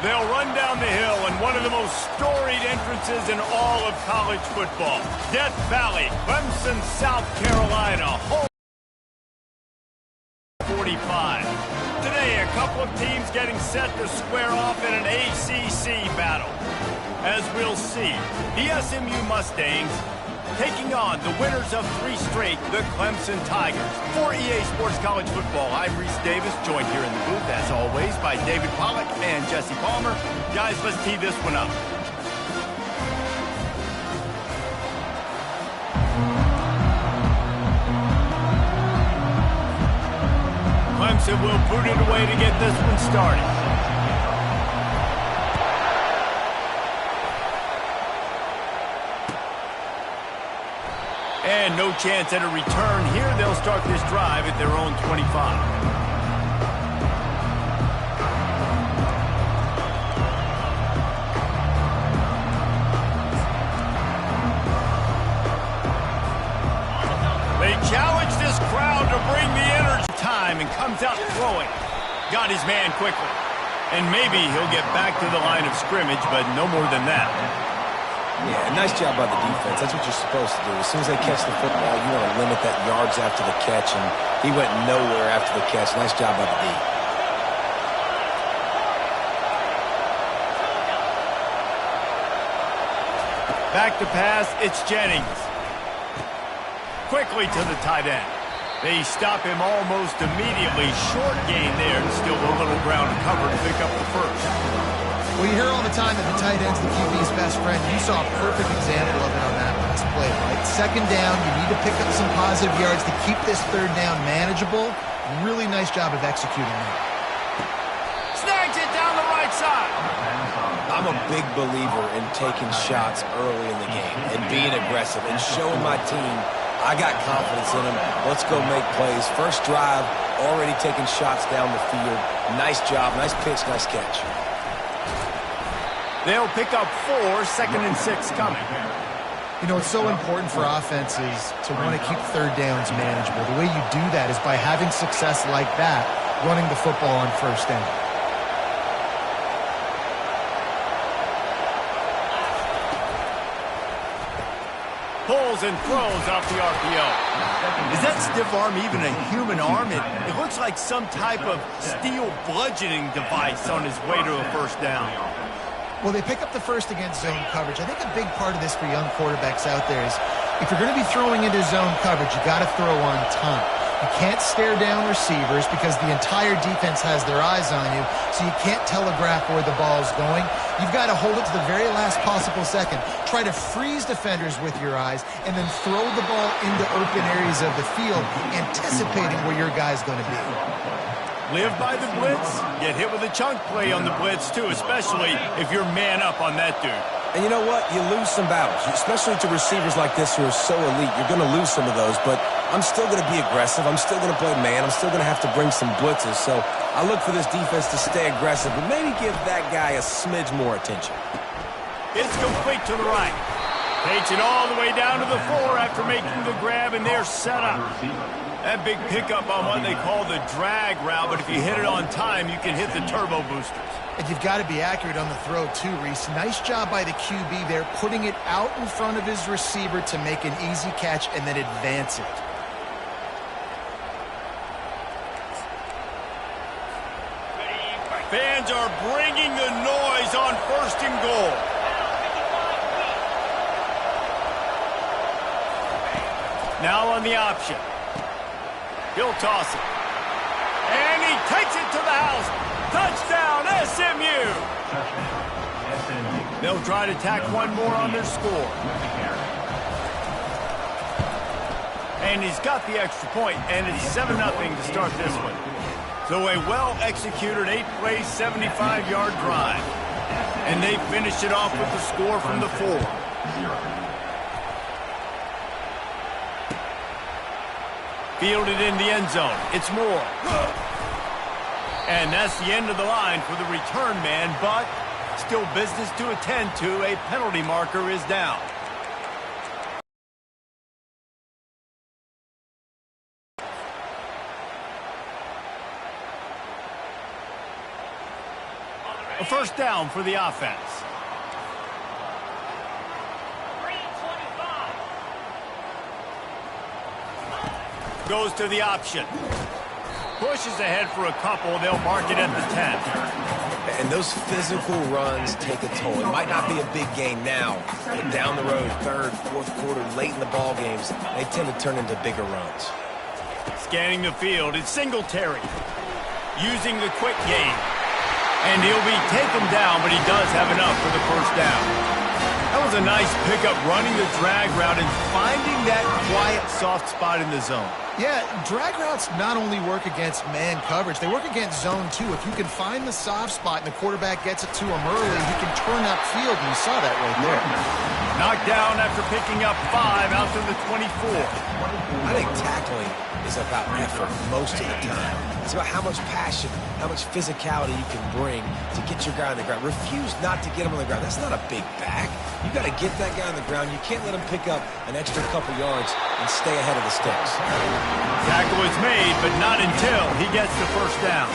They'll run down the hill in one of the most storied entrances in all of college football. Death Valley, Clemson, South Carolina, home 45. Today, a couple of teams getting set to square off in an ACC battle. As we'll see, the SMU Mustangs taking on the winners of 3 straight, the Clemson Tigers. For EA Sports College Football, I'm Reese Davis, joined here in the booth, as always, by David Pollack and Jesse Palmer. Guys, let's tee this one up. Clemson will boot it away to get this one started. And no chance at a return here. They'll start this drive at their own 25. They challenge this crowd to bring the energy time and comes out throwing. Got his man quickly. And maybe he'll get back to the line of scrimmage, but no more than that. Yeah, nice job by the defense. That's what you're supposed to do. As soon as they catch the football, you want to limit that yards after the catch, and he went nowhere after the catch. Nice job by the D. Back to pass, it's Jennings. Quickly to the tight end. They stop him almost immediately. Short gain there, and still a little ground to cover to pick up the first. Well, you hear all the time that the tight end's the QB's best friend. You saw a perfect example of it on that last play, right? Second down, you need to pick up some positive yards to keep this third down manageable. Really nice job of executing that. Snags it down the right side. I'm a big believer in taking shots early in the game and being aggressive and showing my team I got confidence in them. Let's go make plays. First drive, already taking shots down the field. Nice job, nice pitch, nice catch. They'll pick up 4, 2nd and 6 coming. You know, it's so important for offenses to want to keep third downs manageable. The way you do that is by having success like that, running the football on first down. Pulls and throws off the RPO. Is that stiff arm even a human arm? It looks like some type of steel bludgeoning device on his way to a first down. Well, they pick up the first against zone coverage. I think a big part of this for young quarterbacks out there is if you're going to be throwing into zone coverage, you got to throw on time. You can't stare down receivers because the entire defense has their eyes on you, so you can't telegraph where the ball's going. You've got to hold it to the very last possible second. Try to freeze defenders with your eyes and then throw the ball into open areas of the field, anticipating where your guy's going to be. Live by the blitz, get hit with a chunk play on the blitz too, especially if you're man up on that dude. And you know what? You lose some battles, especially to receivers like this who are so elite. You're going to lose some of those, but I'm still going to be aggressive. I'm still going to play man. I'm still going to have to bring some blitzes. So I look for this defense to stay aggressive, but maybe give that guy a smidge more attention. It's complete to the right. Takes it all the way down to the 4 after making the grab, and they're set up. That big pickup on what they call the drag route, but if you hit it on time, you can hit the turbo boosters. And you've got to be accurate on the throw too, Reese. Nice job by the QB there, putting it out in front of his receiver to make an easy catch and then advance it. Fans are bringing the noise on 1st and goal. Now on the option. He'll toss it. And he takes it to the house. Touchdown, SMU. They'll try to tack one more on their score. And he's got the extra point, and it's 7-0 to start this one. So a well-executed 8-play, 75-yard drive. And they finished it off with the score from the 4. Fielded in the end zone. It's Moore. And that's the end of the line for the return man, but still business to attend to. A penalty marker is down. A first down for the offense. Goes to the option. Pushes ahead for a couple. They'll mark it at the 10. And those physical runs take a toll. It might not be a big gain now, but down the road, third, fourth quarter, late in the ball games, they tend to turn into bigger runs. Scanning the field, it's Singletary. Using the quick game. And he'll be taken down, but he does have enough for the first down. That was a nice pickup, running the drag route and finding that quiet, soft spot in the zone. Yeah, drag routes not only work against man coverage, they work against zone too. If you can find the soft spot and the quarterback gets it to him early, he can turn upfield, and you saw that right there. Knocked down after picking up 5 out to the 24. I think tackling is about effort most of the time. It's about how much passion, how much physicality you can bring to get your guy on the ground. Refuse not to get him on the ground. That's not a big back. You got to get that guy on the ground. You can't let him pick up an extra couple yards and stay ahead of the sticks. Tackle is made, but not until he gets the first down.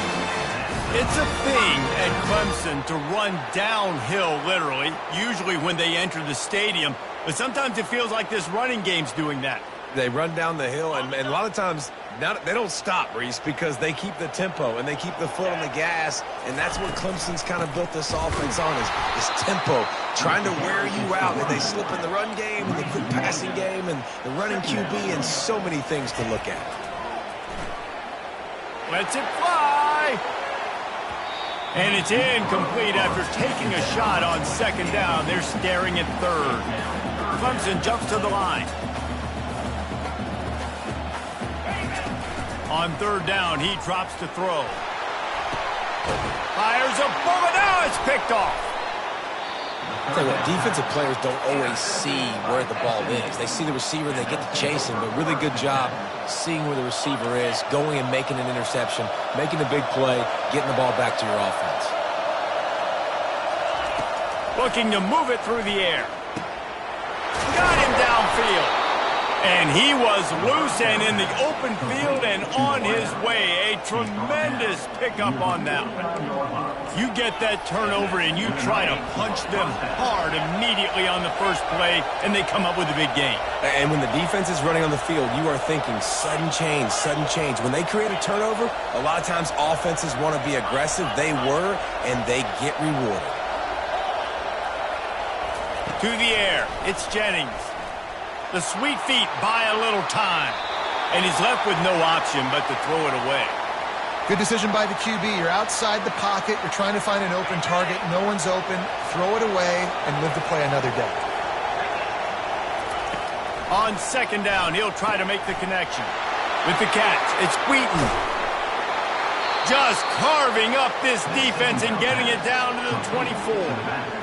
It's a thing at Clemson to run downhill, literally, usually when they enter the stadium. But sometimes it feels like this running game's doing that. They run down the hill, and a lot of times they don't stop, Reese, because they keep the tempo and they keep the foot on the gas, and that's what Clemson's kind of built this offense on, is tempo, trying to wear you out. And they slip in the run game and the quick passing game and the running QB, and so many things to look at. Lets it fly. And it's incomplete after taking a shot on second down. They're staring at third. Clemson jumps to the line. On third down, he drops to throw. Fires a bullet. Now it's picked off. I'll tell you what, defensive players don't always see where the ball is. They see the receiver, they get to chase him, but really good job seeing where the receiver is, going and making an interception, making a big play, getting the ball back to your offense. Looking to move it through the air. Got him downfield. And he was loose and in the open field and on his way. A tremendous pickup on that one. You get that turnover and you try to punch them hard immediately on the first play, and they come up with a big gain. And when the defense is running on the field, you are thinking sudden change, sudden change. When they create a turnover, a lot of times offenses want to be aggressive. They were, and they get rewarded. To the air, it's Jennings. The sweet feet buy a little time, and he's left with no option but to throw it away. Good decision by the QB. You're outside the pocket. You're trying to find an open target. No one's open. Throw it away and live to play another day. On second down, he'll try to make the connection. With the catch, it's Wheaton. Just carving up this defense and getting it down to the 24.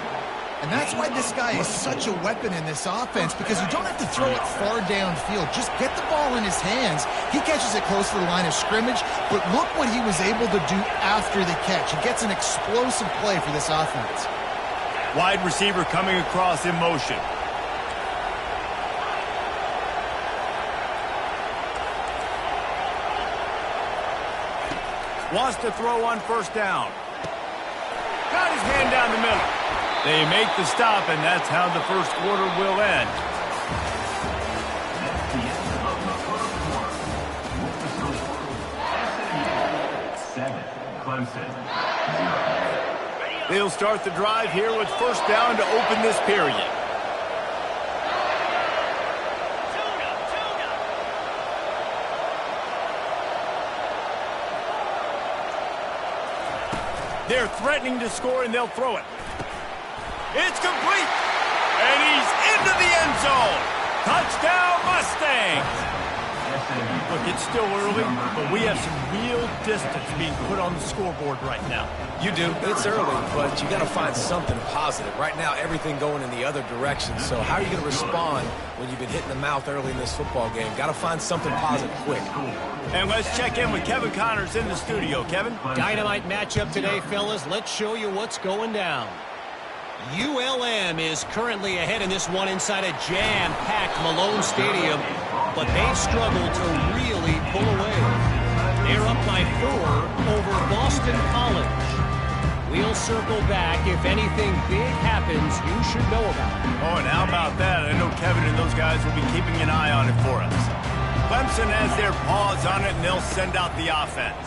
And that's why this guy is such a weapon in this offense, because you don't have to throw it far downfield. Just get the ball in his hands. He catches it close to the line of scrimmage, but look what he was able to do after the catch. He gets an explosive play for this offense. Wide receiver coming across in motion. Wants to throw on first down. Got his hand down the middle. They make the stop, and that's how the first quarter will end. They'll start the drive here with first down to open this period. They're threatening to score, and they'll throw it. It's complete, and he's into the end zone. Touchdown, Mustangs. Look, it's still early, but we have some real distance being put on the scoreboard right now. You do. It's early, but you got to find something positive. Right now, everything going in the other direction. So how are you going to respond when you've been hit in the mouth early in this football game? Got to find something positive quick. And let's check in with Kevin Connors in the studio. Kevin? Dynamite matchup today, fellas. Let's show you what's going down. ULM is currently ahead in this one inside a jam-packed Malone Stadium, but they've struggled to really pull away. They're up by 4 over Boston College. We'll circle back. If anything big happens, you should know about it. Oh, and how about that? I know Kevin and those guys will be keeping an eye on it for us. Clemson has their paws on it, and they'll send out the offense.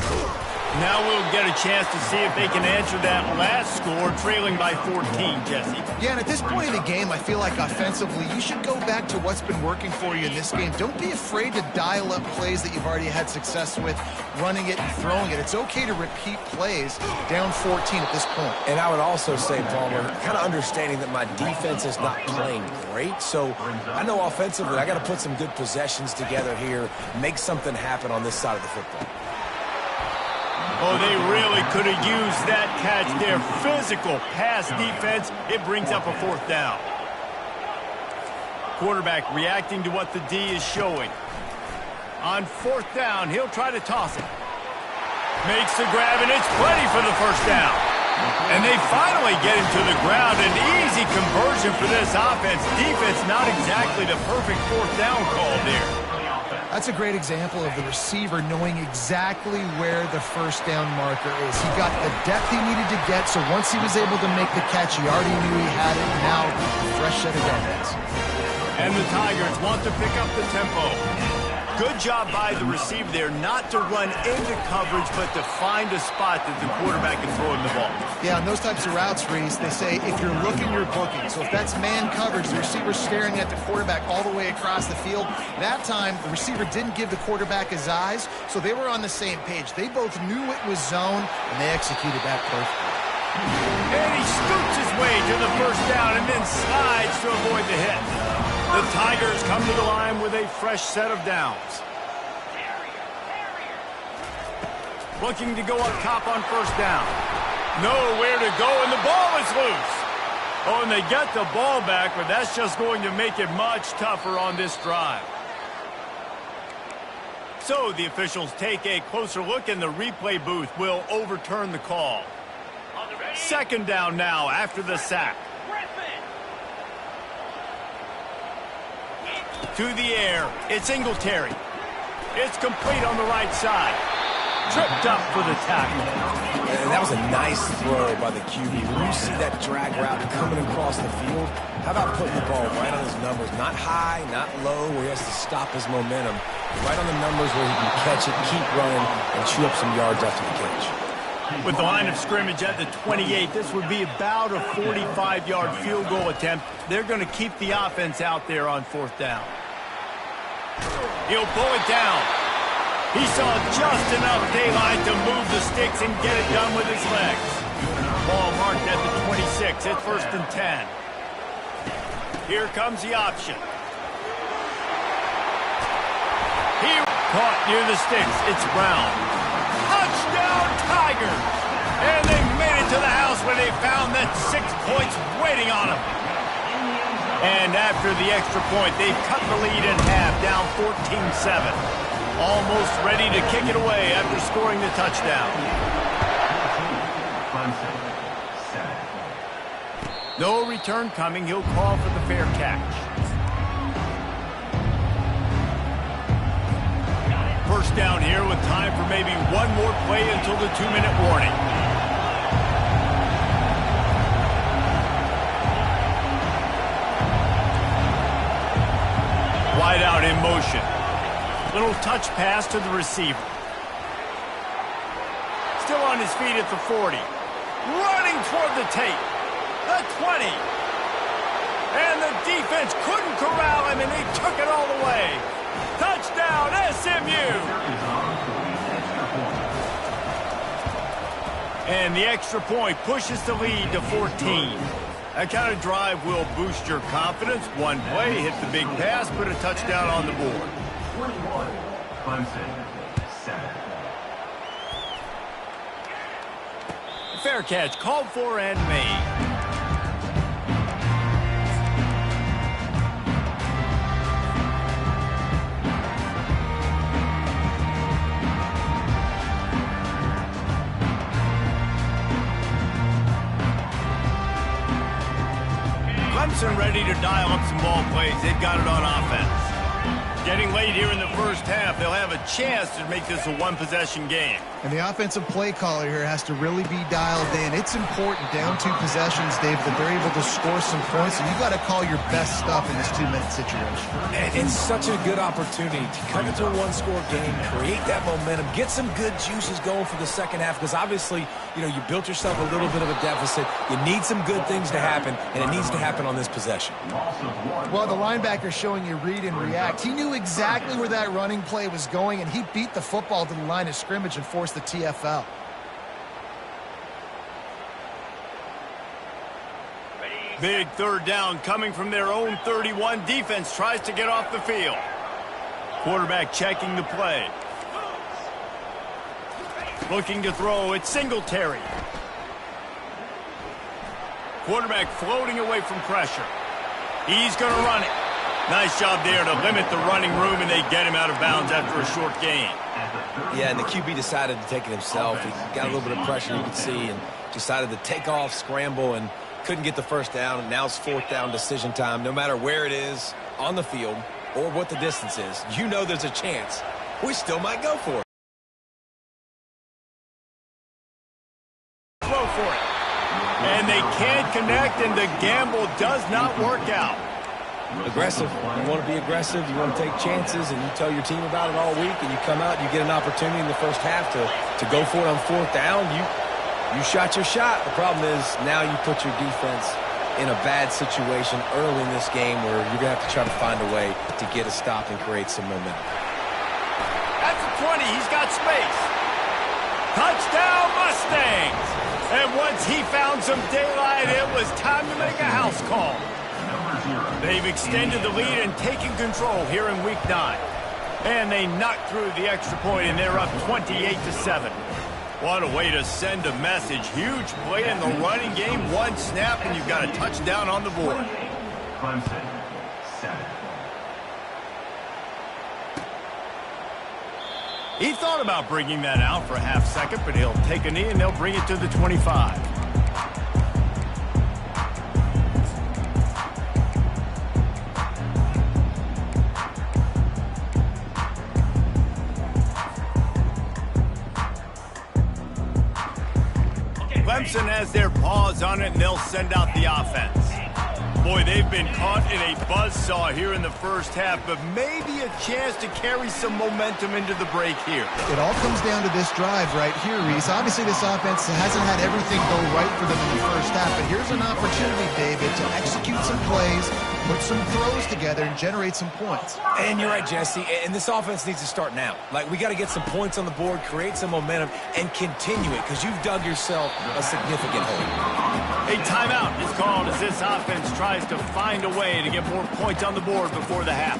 Now we'll get a chance to see if they can answer that last score, trailing by 14, Jesse. Yeah, and at this point in the game, I feel like offensively, you should go back to what's been working for you in this game. Don't be afraid to dial up plays that you've already had success with, running it and throwing it. It's okay to repeat plays down 14 at this point. And I would also say, Palmer, kind of understanding that my defense is not playing great. So I know offensively, I got to put some good possessions together here, make something happen on this side of the football. Oh, they really could have used that catch there. Physical pass defense. It brings up a 4th down. Quarterback reacting to what the D is showing. On 4th down, he'll try to toss it. Makes the grab, and it's plenty for the 1st down. And they finally get him to the ground. An easy conversion for this offense. Defense, not exactly the perfect 4th down call there. That's a great example of the receiver knowing exactly where the 1st down marker is. He got the depth he needed to get, so once he was able to make the catch, he already knew he had it. Now, a fresh set of guns. And the Tigers want to pick up the tempo. Good job by the receiver there not to run into coverage, but to find a spot that the quarterback can throw him the ball. Yeah, on those types of routes, Reese, they say if you're looking, you're booking. So if that's man coverage, the receiver's staring at the quarterback all the way across the field. That time, the receiver didn't give the quarterback his eyes, so they were on the same page. They both knew it was zone, and they executed that perfectly. And he scoots his way to the 1st down and then slides to avoid the hit. The Tigers come to the line with a fresh set of downs. Looking to go up top on 1st down. Nowhere to go, and the ball is loose. Oh, and they get the ball back, but that's just going to make it much tougher on this drive. So the officials take a closer look, and the replay booth will overturn the call. 2nd down now after the sack. To the air, it's Singletary. It's complete on the right side. Tripped up for the tackle. And that was a nice throw by the QB. When you see that drag route coming across the field, how about putting the ball right on his numbers? Not high, not low, where he has to stop his momentum. Right on the numbers where he can catch it, keep running, and chew up some yards after the catch. With the line of scrimmage at the 28, this would be about a 45-yard field goal attempt. They're going to keep the offense out there on 4th down. He'll pull it down. He saw just enough daylight to move the sticks and get it done with his legs. Ball marked at the 26. It's 1st and 10. Here comes the option. He caught near the sticks. It's Brown. Touchdown, Tigers! And they made it to the house where they found that 6 points waiting on them. And after the extra point, they've cut the lead in half, down 14-7. Almost ready to kick it away after scoring the touchdown. No return coming. He'll call for the fair catch. 1st down here with time for maybe one more play until the 2-minute warning. Wide out in motion. Little touch pass to the receiver. Still on his feet at the 40. Running toward the tape. The 20. And the defense couldn't corral him, and he took it all the way. Touchdown, SMU! And the extra point pushes the lead to 14. That kind of drive will boost your confidence. One play, hit the big pass, put a touchdown on the board. 21, Clemson, 7. Fair catch, called for and made. Clemson ready to dial up some ball plays. They've got it on offense. Getting late here in the first half, they'll have a chance to make this a one-possession game. And the offensive play caller here has to really be dialed in. It's important, down 2 possessions, Dave, that they're able to score some points, and you got to call your best stuff in this 2-minute situation. And it's such a good opportunity to come into a one-score game, create that momentum, get some good juices going for the second half, because obviously, you know, you built yourself a little bit of a deficit. You need some good things to happen, and it needs to happen on this possession. Well, the linebacker showing you read and react. He knew exactly where that running play was going, and he beat the football to the line of scrimmage and forced the TFL. Big third down coming from their own 31. Defense tries to get off the field. Quarterback checking the play. Looking to throw, it's Singletary. Quarterback floating away from pressure. He's going to run it. Nice job there to limit the running room, and they get him out of bounds after a short gain. Yeah, and the QB decided to take it himself. He got a little bit of pressure, you could see, and decided to take off, scramble, and couldn't get the first down. And now it's 4th down decision time. No matter where it is on the field or what the distance is, you know there's a chance we still might go for it. Throw for it. And they can't connect, and the gamble does not work out. Aggressive. You want to be aggressive. You want to take chances, and you tell your team about it all week, and you come out and you get an opportunity in the first half to go for it on 4th down. You shot your shot. The problem is now you put your defense in a bad situation early in this game where you're going to have to try to find a way to get a stop and create some momentum. At the 20, he's got space. Touchdown, Mustangs! And once he found some daylight, it was time to make a house call. They've extended the lead and taken control here in Week 9. And they knocked through the extra point, and they're up 28-7. What a way to send a message. Huge play in the running game. 1 snap, and you've got a touchdown on the board. Clemson, 7. He thought about bringing that out for a half second, but he'll take a knee, and they'll bring it to the 25. Clemson has their paws on it, and they'll send out the offense. Boy, they've been caught in a buzzsaw here in the first half, but maybe a chance to carry some momentum into the break here. It all comes down to this drive right here, Reese. Obviously, this offense hasn't had everything go right for them in the first half, but here's an opportunity, David, to execute some plays, put some throws together, and generate some points. And you're right, Jesse, and this offense needs to start now. Like, we got to get some points on the board, create some momentum, and continue it, because you've dug yourself a significant hole. A timeout is called as this offense tries to find a way to get more points on the board before the half.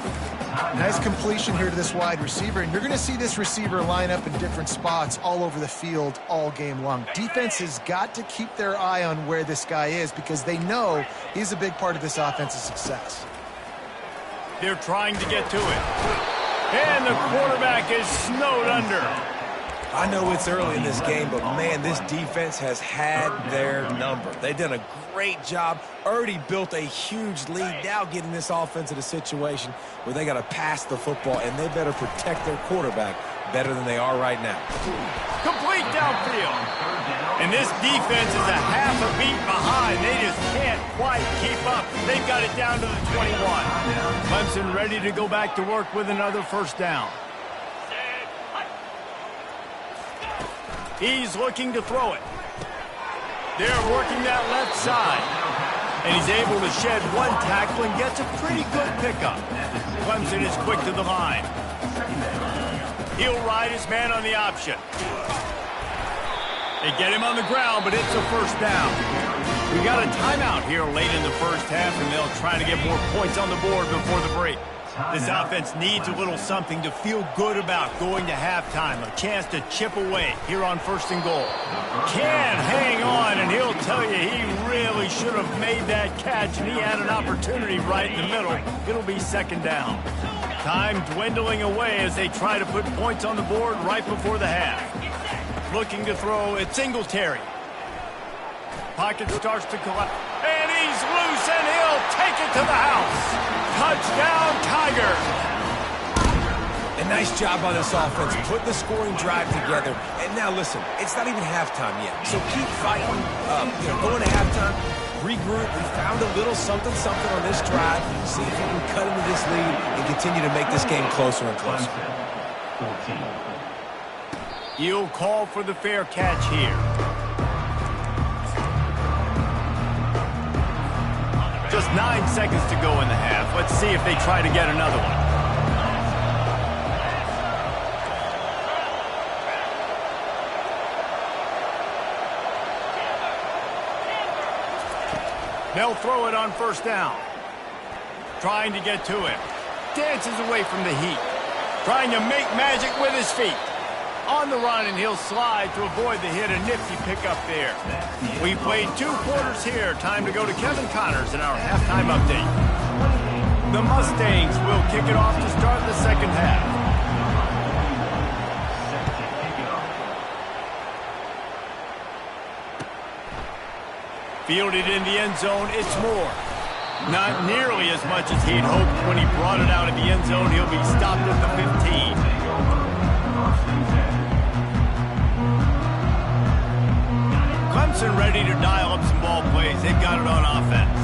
Nice completion here to this wide receiver, and you're going to see this receiver line up in different spots all over the field all game long. Defense has got to keep their eye on where this guy is because they know he's a big part of this offense's success. They're trying to get to it. And the quarterback is snowed under. I know it's early in this game, but, man, this defense has had their number. They've done a great job, already built a huge lead, now getting this offense in a situation where they got to pass the football, and they better protect their quarterback better than they are right now. Complete downfield. And this defense is a half a beat behind. They just can't quite keep up. They've got it down to the 21. Clemson ready to go back to work with another first down. He's looking to throw it. They're working that left side. And he's able to shed 1 tackle and gets a pretty good pickup. Clemson is quick to the line. He'll ride his man on the option. They get him on the ground, but it's a first down. We got a timeout here late in the first half, and they'll try to get more points on the board before the break. This offense needs a little something to feel good about going to halftime. A chance to chip away here on 1st and goal. Can hang on, and he'll tell you he really should have made that catch, and he had an opportunity right in the middle. It'll be 2nd down. Time dwindling away as they try to put points on the board right before the half. Looking to throw at Singletary. Pocket starts to collapse. And he's loose, and he'll take it to the house. Touchdown, Tigers. Nice job on this offense. Put the scoring drive together. And now, listen, it's not even halftime yet. So keep fighting. Going to halftime, regroup. We found a little something on this drive. See if we can cut into this lead and continue to make this game closer and closer. 14. He'll call for the fair catch here. Just 9 seconds to go in the half. Let's see if they try to get another one. They'll throw it on first down. Trying to get to him. Dances away from the heat. Trying to make magic with his feet. On the run, and he'll slide to avoid the hit. A nifty pickup there. We played 2 quarters here. Time to go to Kevin Connors in our halftime update. The Mustangs will kick it off to start the second half. Fielded in the end zone, it's Moore. Not nearly as much as he'd hoped when he brought it out of the end zone. He'll be stopped at the 15. Clemson ready to dial up some ball plays. They've got it on offense.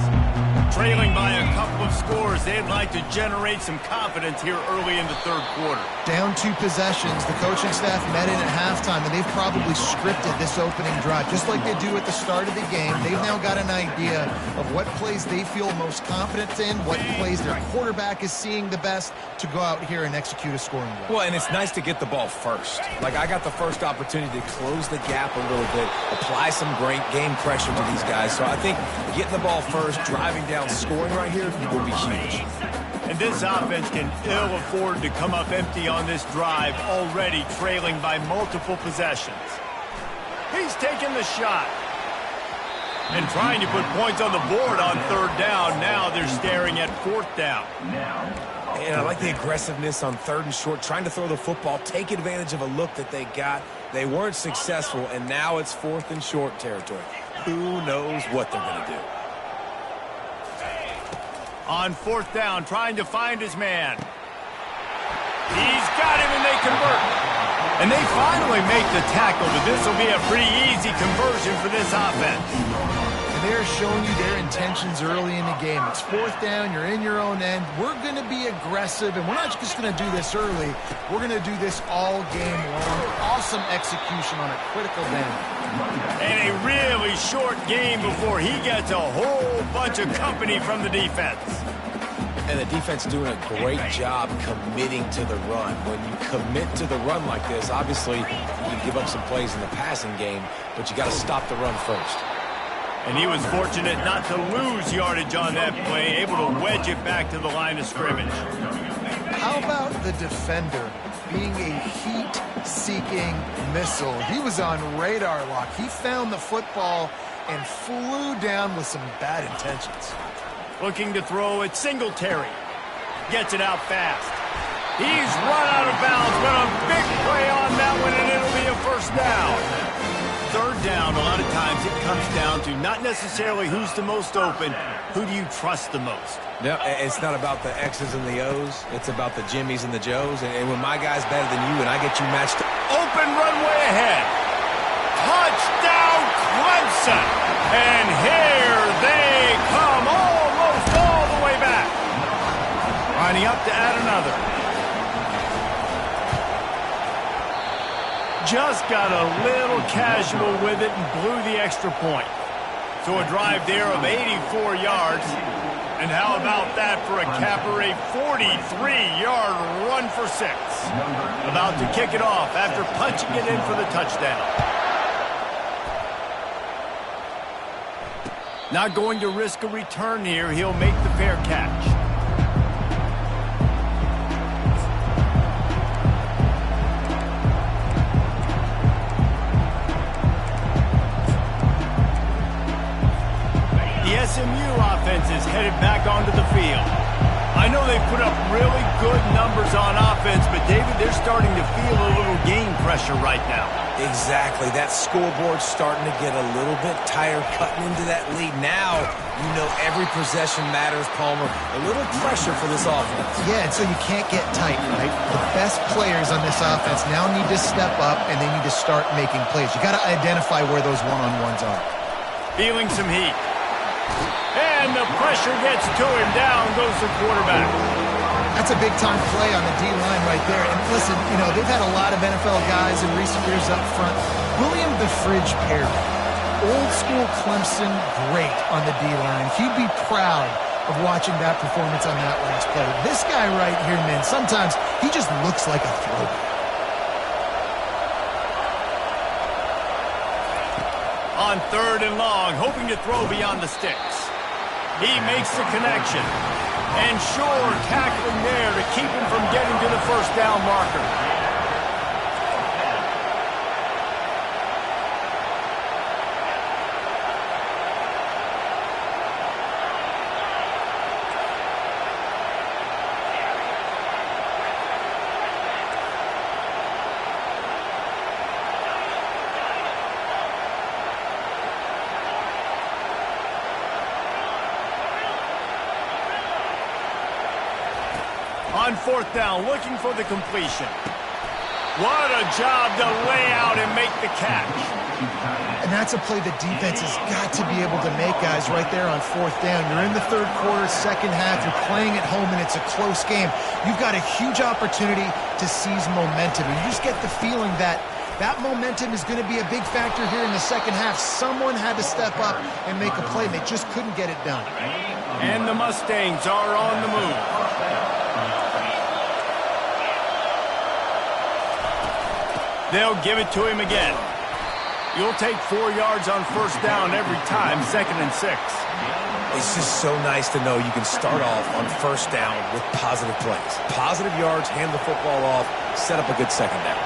Trailing by a couple of scores, they'd like to generate some confidence here early in the third quarter. Down 2 possessions. The coaching staff met in at halftime, and they've probably scripted this opening drive. Just like they do at the start of the game, they've now got an idea of what plays they feel most confident in, what plays their quarterback is seeing the best to go out here and execute a scoring drive. Well, and it's nice to get the ball first. Like, I got the first opportunity to close the gap a little bit, apply some great game pressure to these guys. So I think getting the ball first, driving down, scoring right here will be huge. And this offense can ill afford to come up empty on this drive, already trailing by multiple possessions. He's taking the shot. And trying to put points on the board on third down. Now they're staring at fourth down. And I like the aggressiveness on third and short, trying to throw the football, take advantage of a look that they got. They weren't successful, and now it's fourth and short territory. Who knows what they're going to do? On fourth down, trying to find his man. He's got him, and they convert. And they finally make the tackle, but this will be a pretty easy conversion for this offense. And they're showing you their intentions early in the game. It's fourth down, you're in your own end. We're going to be aggressive, and we're not just going to do this early. We're going to do this all game long. Awesome execution on a critical down. And a really short game before he gets a whole bunch of company from the defense. And the defense doing a great job committing to the run. When you commit to the run like this, obviously you can give up some plays in the passing game, but you got to stop the run first. And he was fortunate not to lose yardage on that play, able to wedge it back to the line of scrimmage. How about the defender being a heat-seeking missile? He was on radar lock. He found the football and flew down with some bad intentions. Looking to throw it, Singletary. Gets it out fast. He's run out of bounds, but a big play on that one, and it'll be a first down. Third down, a lot of times it comes down to not necessarily who's the most open, who do you trust the most? No, it's not about the X's and the O's. It's about the Jimmies and the Joes. And when my guy's better than you and I get you matched up. Open runway ahead. Touchdown, Clemson. And here they come, almost all the way back. Lining up to add another. Just got a little casual with it and blew the extra point. So a drive there of 84 yards. And how about that for a capper, a 43-yard run for 6. About to kick it off after punching it in for the touchdown. Not going to risk a return here. He'll make the fair catch. The SMU offense is headed back onto the field. I know they've put up really good numbers on offense, but David, they're starting to feel a little game pressure right now. Exactly. That scoreboard's starting to get a little bit tired cutting into that lead. Now, you know every possession matters, Palmer. A little pressure for this offense. Yeah, and so you can't get tight, right? The best players on this offense now need to step up, and they need to start making plays. You got to identify where those one-on-ones are. Feeling some heat. And the pressure gets to him. Down goes the quarterback. That's a big-time play on the D-line right there. And listen, you know, they've had a lot of NFL guys in recent years up front. William the Fridge Perry, old-school Clemson, great on the D-line. He'd be proud of watching that performance on that last play. This guy right here, man, sometimes he just looks like a throwback. On 3rd and long, hoping to throw beyond the sticks. He makes the connection. And Shore tackling there to keep him from getting to the first down marker. On 4th down, looking for the completion. What a job to lay out and make the catch. And that's a play the defense has got to be able to make, guys, right there on 4th down. You're in the 3rd quarter, second half. You're playing at home, and it's a close game. You've got a huge opportunity to seize momentum. And you just get the feeling that that momentum is going to be a big factor here in the second half. Someone had to step up and make a play, and they just couldn't get it done. And the Mustangs are on the move. They'll give it to him again. You'll take 4 yards on 1st down every time, 2nd and 6. It's just so nice to know you can start off on 1st down with positive plays. Positive yards, hand the football off, set up a good 2nd down.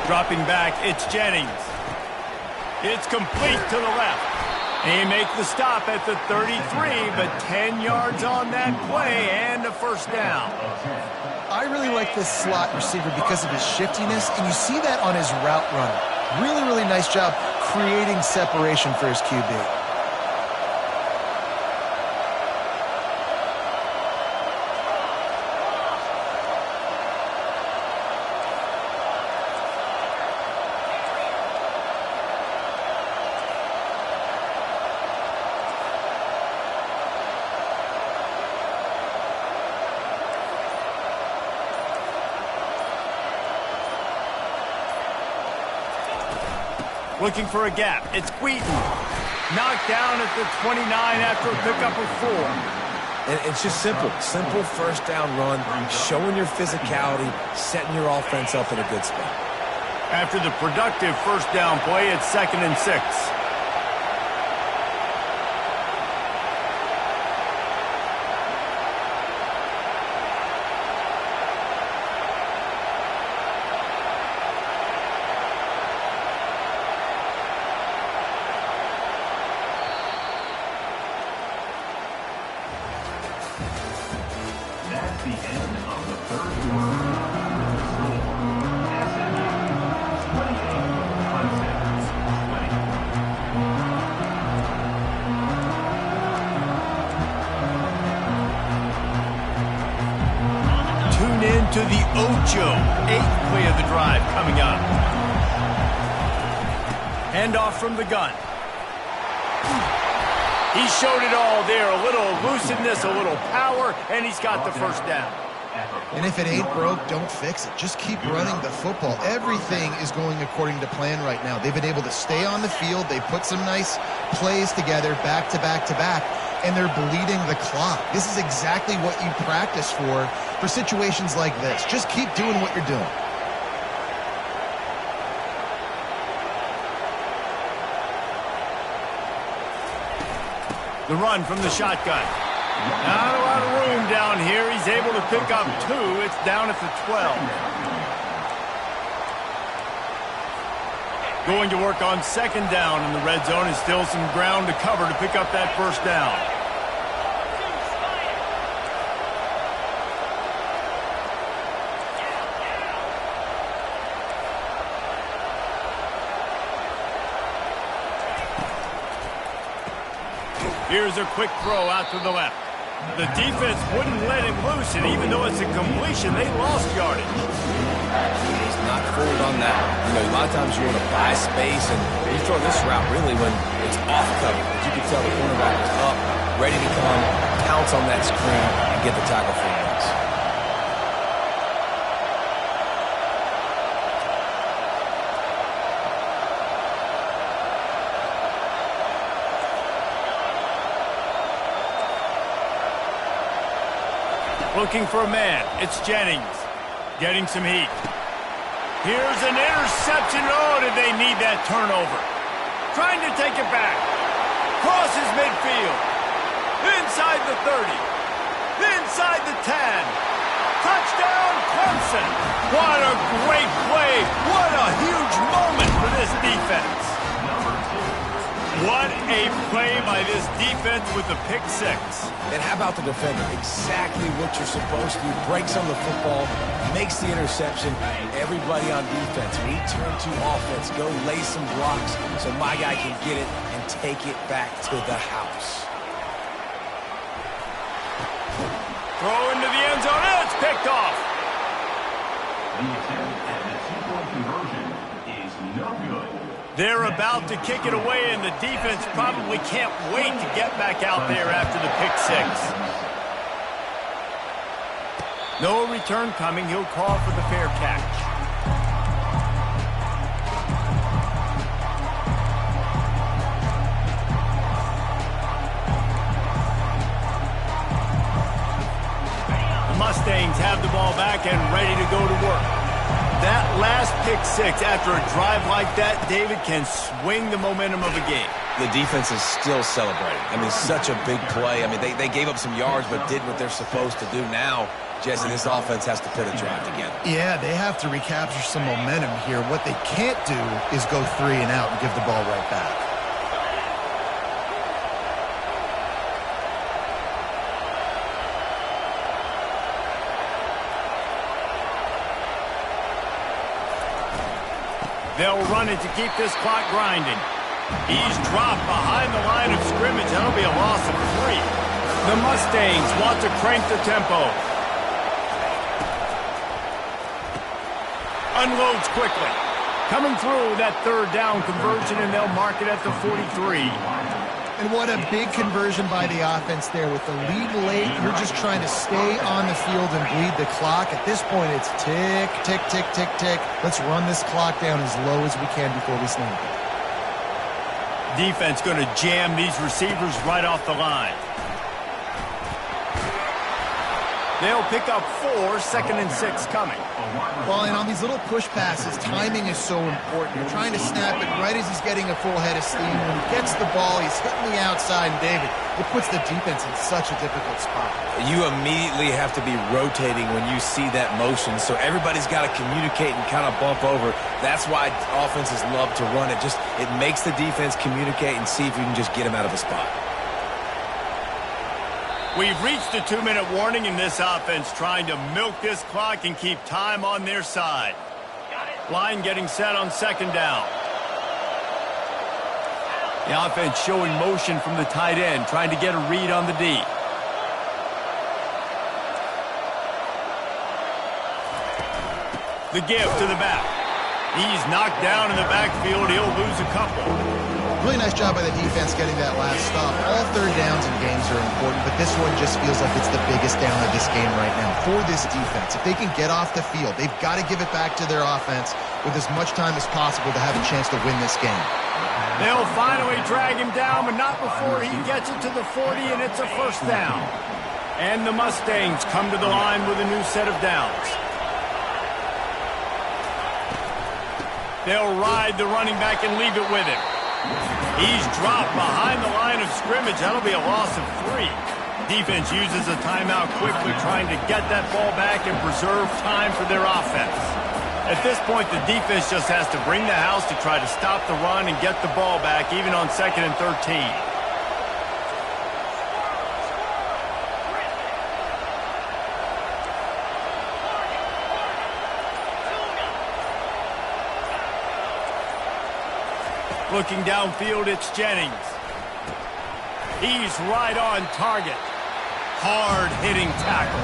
Dropping back, it's Jennings. It's complete to the left. They make the stop at the 33, but 10 yards on that play and a 1st down. I really like this slot receiver because of his shiftiness, and you see that on his route runner. Really, really nice job creating separation for his QB. Looking for a gap. It's Wheaton. Knocked down at the 29 after a pickup of 4. And it's just simple. Simple 1st down run, showing your physicality, setting your offense up in a good spot. After the productive 1st down play, it's 2nd and 6. That's the end of the 3rd quarter. Tune in to the Ocho. 8th play of the drive coming up. Handoff from the gun. He showed it all there. A little elusiveness, a little power, and he's got the 1st down. And if it ain't broke, don't fix it. Just keep running the football. Everything is going according to plan right now. They've been able to stay on the field. They put some nice plays together back to back to back, and they're bleeding the clock. This is exactly what you practice for situations like this. Just keep doing what you're doing. The run from the shotgun. Not a lot of room down here. He's able to pick up 2. It's down at the 12. Going to work on 2nd down in the red zone, and still some ground to cover to pick up that 1st down. Here's a quick throw out to the left. The defense wouldn't let him loose, and even though it's a completion, they lost yardage. He's not fooled on that. You know, a lot of times you want to buy space, and you throw this route really when it's off cover. As you can tell, the cornerback is up, ready to come, pounce on that screen, and get the tackle for once. Looking for a man. It's Jennings. Getting some heat. Here's an interception. Oh, did they need that turnover? Trying to take it back. Crosses midfield. Inside the 30. Inside the 10. Touchdown, Clemson. What a great play. What a huge moment for this defense. What a play by this defense with the pick six. And how about the defender? Exactly what you're supposed to do. Breaks on the football, makes the interception. Everybody on defense, when he turned to offense, go lay some blocks so my guy can get it and take it back to the house. Throw into the end zone. It's picked off. The attempt at the two-point conversion is no good. They're about to kick it away, and the defense probably can't wait to get back out there after the pick six. No return coming. He'll call for the fair catch. The Mustangs have the ball back and ready to go to work. That last pick six, after a drive like that, David, can swing the momentum of a game. The defense is still celebrating. I mean, such a big play. I mean, they gave up some yards but did what they're supposed to do. Now, Jesse, this offense has to put a drive together. Yeah, they have to recapture some momentum here. What they can't do is go 3 and out and give the ball right back. They'll run it to keep this clock grinding. He's dropped behind the line of scrimmage. That'll be a loss of 3. The Mustangs want to crank the tempo. Unloads quickly. Coming through that third down conversion, and they'll mark it at the 43. And what a big conversion by the offense there. With the lead late, you're just trying to stay on the field and bleed the clock. At this point, it's tick, tick, tick, tick, tick. Let's run this clock down as low as we can before we snap it. Defense going to jam these receivers right off the line. They'll pick up 4, 2nd and 6 coming. Well, and on these little push passes, timing is so important. You're trying to snap it right as he's getting a full head of steam. When he gets the ball, he's hitting the outside, and David, it puts the defense in such a difficult spot. You immediately have to be rotating when you see that motion, so everybody's got to communicate and kind of bump over. That's why offenses love to run it. It makes the defense communicate and see if you can just get him out of a spot. We've reached a 2-minute warning in this offense, trying to milk this clock and keep time on their side. Line getting set on 2nd down. The offense showing motion from the tight end, trying to get a read on the D. The give to the back. He's knocked down in the backfield. He'll lose a couple. Really nice job by the defense getting that last stop. All third downs in games are important, but this one just feels like it's the biggest down of this game right now for this defense. If they can get off the field, they've got to give it back to their offense with as much time as possible to have a chance to win this game. They'll finally drag him down, but not before he gets it to the 40, and it's a 1st down. And the Mustangs come to the line with a new set of downs. They'll ride the running back and leave it with him. He's dropped behind the line of scrimmage. That'll be a loss of 3. Defense uses a timeout quickly, trying to get that ball back and preserve time for their offense. At this point, the defense just has to bring the house to try to stop the run and get the ball back, even on 2nd and 13. Looking downfield, it's Jennings. He's right on target. Hard-hitting tackle.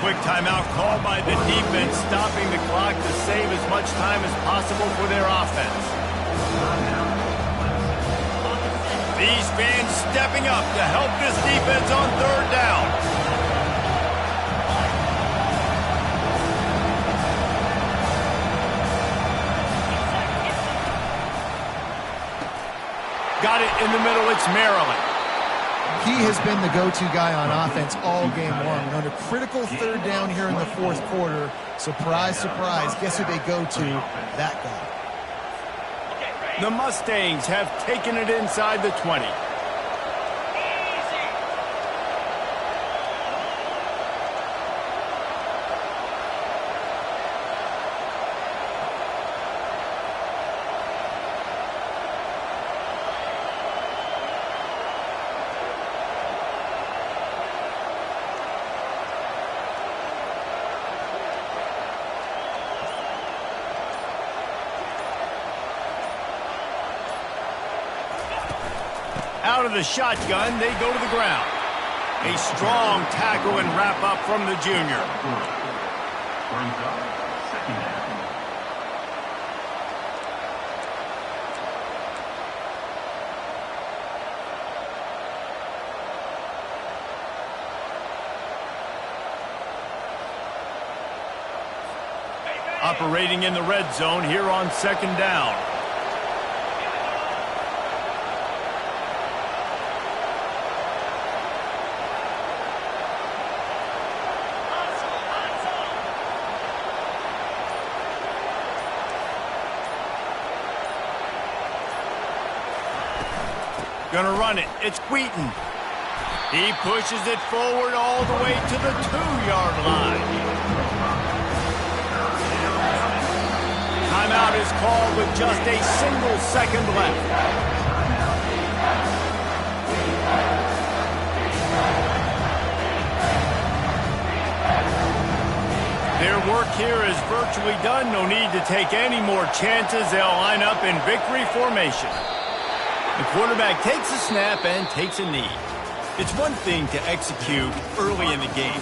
Quick timeout called by the defense, stopping the clock to save as much time as possible for their offense. These fans stepping up to help this defense on third down. Got it in the middle. It's Maryland. He has been the go-to guy on offense all game long. And on a critical third down here in the fourth quarter, surprise, surprise, guess who they go to? That guy. The Mustangs have taken it inside the 20. Out of the shotgun, they go to the ground. A strong tackle and wrap up from the junior. Brings up second down. Operating in the red zone here on second down. Gonna run it. It's Wheaton. He pushes it forward all the way to the 2-yard line. Timeout is called with just a single second left. Their work here is virtually done. No need to take any more chances. They'll line up in victory formation. The quarterback takes a snap and takes a knee. It's one thing to execute early in the game.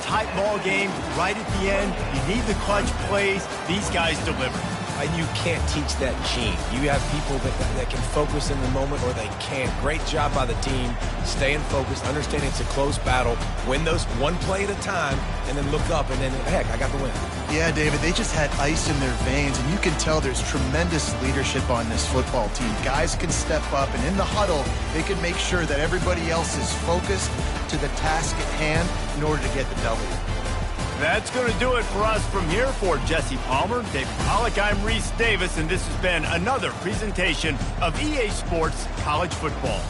Tight ball game, right at the end, you need the clutch plays. These guys deliver. And you can't teach that gene. You have people that can focus in the moment or they can't. Great job by the team, staying focused, understanding it's a close battle, win those one play at a time, and then look up and then, heck, I got the win. Yeah, David, they just had ice in their veins, and you can tell there's tremendous leadership on this football team. Guys can step up, and in the huddle, they can make sure that everybody else is focused to the task at hand in order to get the W. That's going to do it for us from here. For Jesse Palmer, David Pollack, I'm Reese Davis, and this has been another presentation of EA Sports College Football.